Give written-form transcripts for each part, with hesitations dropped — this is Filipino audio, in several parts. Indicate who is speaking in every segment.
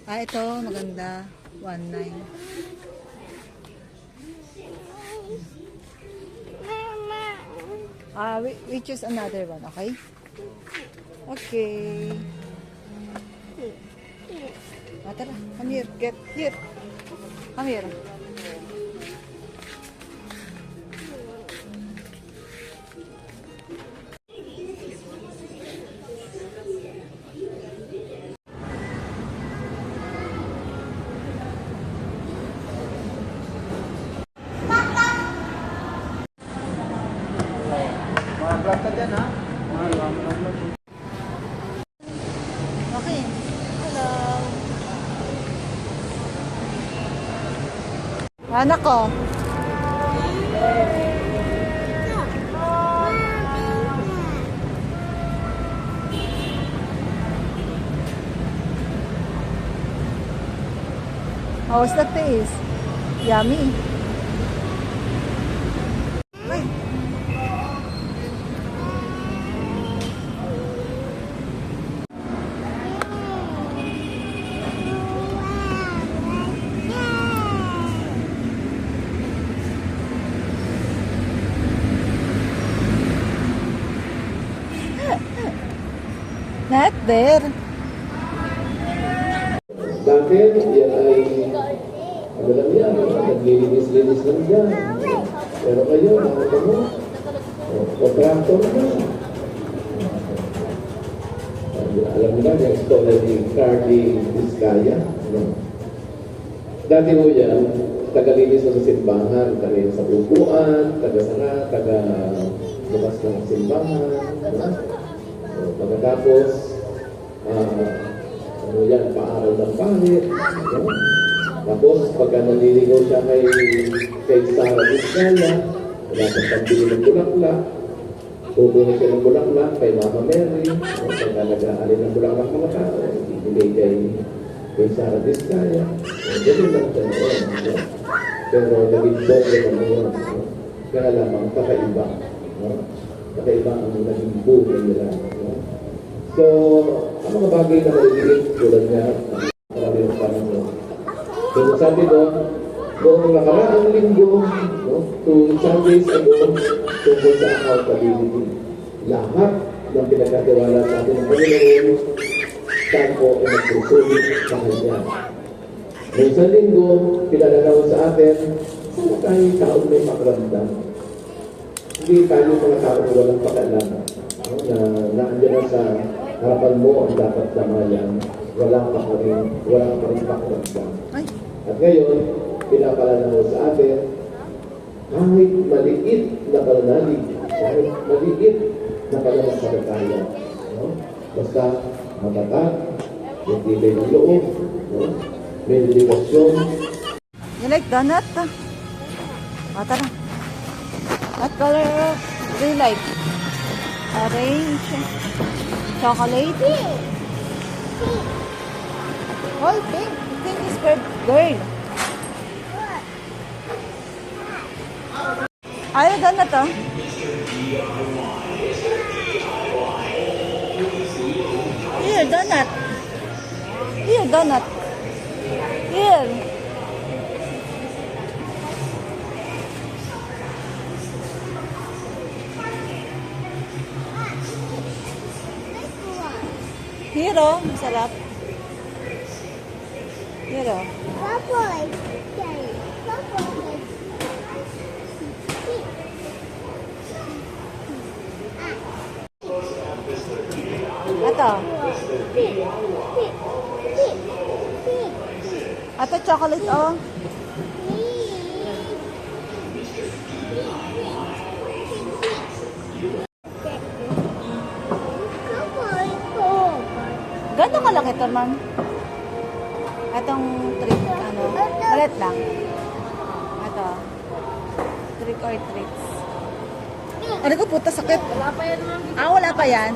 Speaker 1: Ah, ito, maganda. 1.9. Ah, we choose another one, okay? Okay. Ah, tara, come here. Get here. Come here.
Speaker 2: Mga vlog ka dyan, ha? Mga vlog.
Speaker 1: Okay. Hello. Anak ko. How's the taste? Yummy. Ay. Not there.
Speaker 3: Dati, yan ay, ano lang yan, naglilinis-linis lang dyan. Pero kayo, nakita mo, kontrakto na. Alam mo na, yung story ni Carly Vizcaya. Dati mo yan, taga-linis mo sa simbahan, taga sa upuan, taga-sara, taga-bukas ng simbahan. Pagkatapos, ano yan, paaral ng pangit. No? Tapos, pagka naliligaw siya kay Sarah Vizcaya, wala siyang pambili ng bulaklak, pupuno siya ng bulaklak kay Mama Mary, pagka nag-aalin ng bulaklak mga tao, ibigay kay Sarah Vizcaya. Ganun lang siya noon. No? Pero naging doble naman yun. No? Kaya lamang kakaiba. No? Kakaiba ang naging buhay nila. No? So, ang mga bagay na maliliit tulad niya, marami ng panahon. So, sabi ko, noong nakaraang linggo, no, 2 Sundays ago, tungkol sa accountability. Lahat ng pinagkatiwala sa atin ng Panginoon, tayo po ay nagsusulit sa Kanya. Noong sa linggo, pinalalaw sa atin, sana tayo taong may makaramdam. Hindi tayo mga taong walang pakialam, no, na naandyan na sa harapan mo ang dapat samayan, walang pa rin pakiramdam. At ngayon, pinapalala mo sa atin, kahit maliit na pananalig, kahit maliit na pananampalataya, no? Basta matatag, may tibay ng loob, no? May dedikasyon.
Speaker 1: You like donut? Ah, tara. What color do you like? Orange. Chocolate? Oh, pink. Pink is for girl. Ayaw donut, oh. Here, donut. Here, donut. Here. Here, oh. Masarap. Here, oh. Ito. Ito, chocolate, oh. Gano'n kalaki ito, ma'am? Itong trick, ano? Malit lang. Ito. Trick or treats. Ano ko puta, sakit? Wala pa yan, ma'am. Ah, wala pa yan?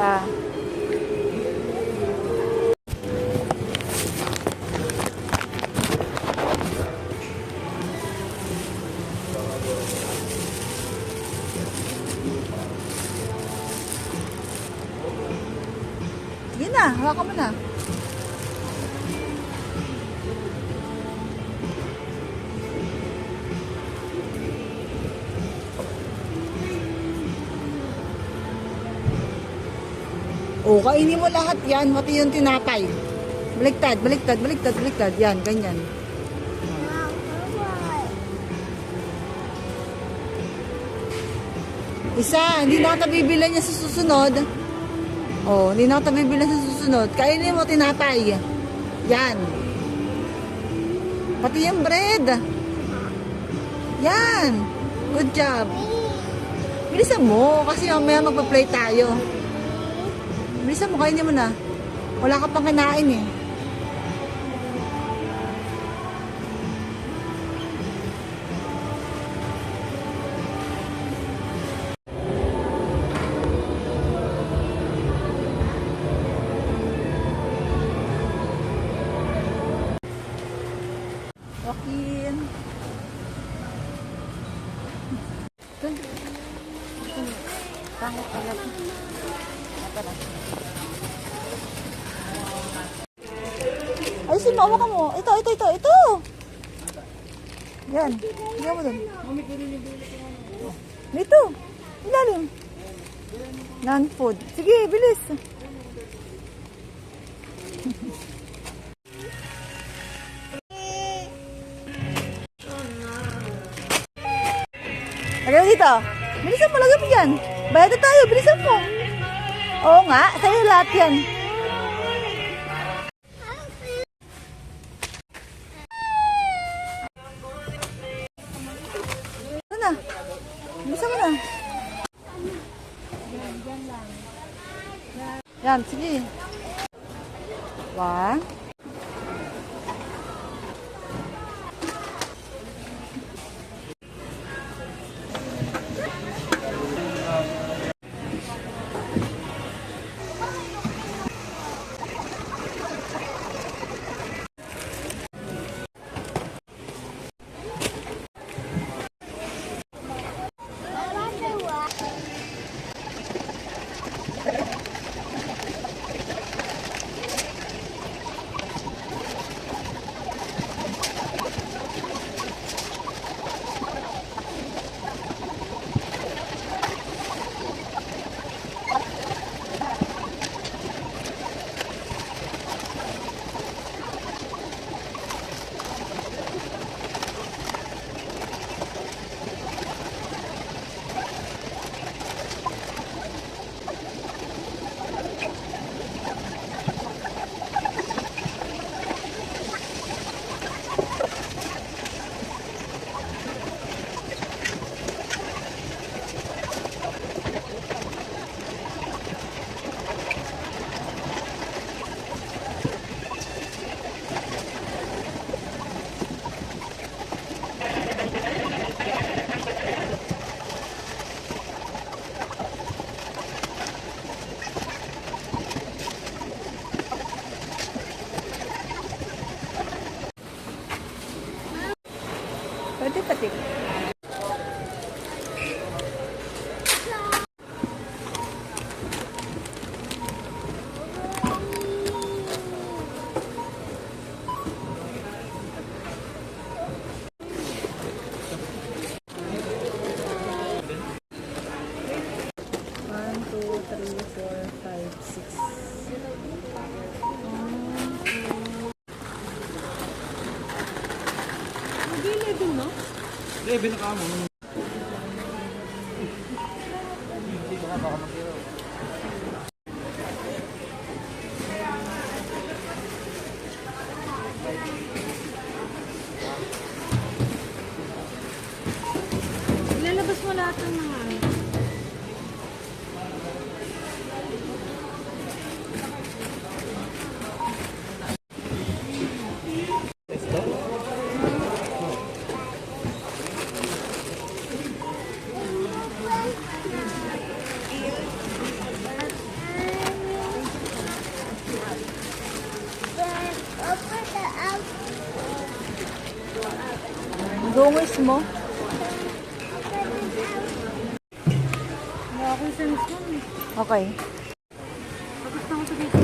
Speaker 1: Ah. Hawakan mo na. O, kainin mo lahat yan, pati yung tinapay. Baliktad, baliktad, baliktad, baliktad. Yan, ganyan. Isa, hindi na kita bibilan niya sa susunod. Oh, hindi na kita bibilan sa susunod. Kainin mo tinapay. Yan. Pati yung bread. Yan. Good job. Bilisan mo, kasi mamaya magpa-play tayo. Bilisan mo, kainin mo na. Wala ka pang kinain eh. Joaquin. Pangit pala. Ayusin mo, ka mo. Ito. Yan. Diyan mo dun. Dito. Ilalim. Non-food. Sige, bilis. Lagyan mo dito. Bilisan mo, lagyan mo yan. Bayad na tayo, bilisan mo. Oo nga, sa'yo lahat yan. Ano na? Bilisan mo na. Yan, sige. One. Pwede pati. One, two, three, four, five, six. Hindi 11 no?
Speaker 2: 11 na ka mo. Hindi ka baka mag-iraw.
Speaker 4: Ilalabas mo lahat ng mga
Speaker 1: Dungis mo.
Speaker 4: Wala akong sense nun.
Speaker 1: Okay.
Speaker 4: Tapos na ako sa dito.